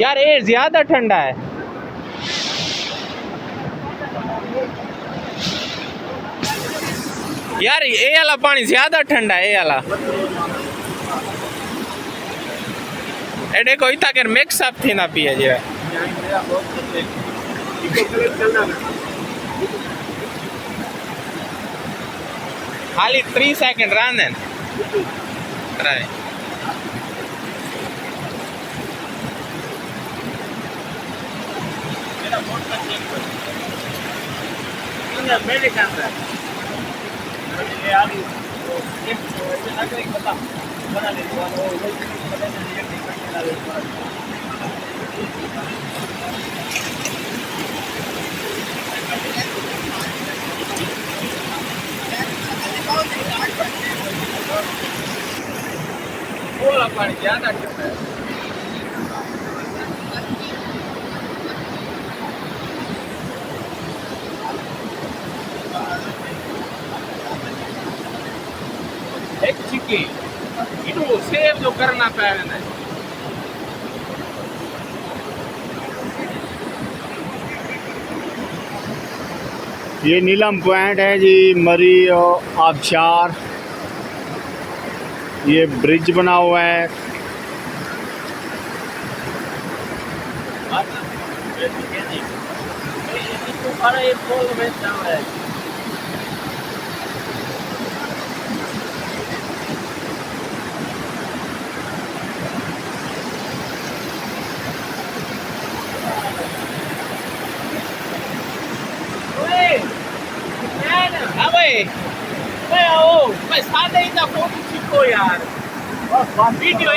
यार ये ज्यादा ठंडा है। यार ये वाला पानी ज्यादा ठंडा है, ये वाला ए देखो इतना कर मिक्स अप थी ना पिए जे खाली 3 सेकंड रहने ट्राई पानी ज्यादा एक चिक्की इटू सेव जो करना पैना है। ये नीलम पॉइंट है जी, मरी और आबशार। ये ब्रिज बना हुआ है। मैं साथ ही फोटो खींचो यार वीडियो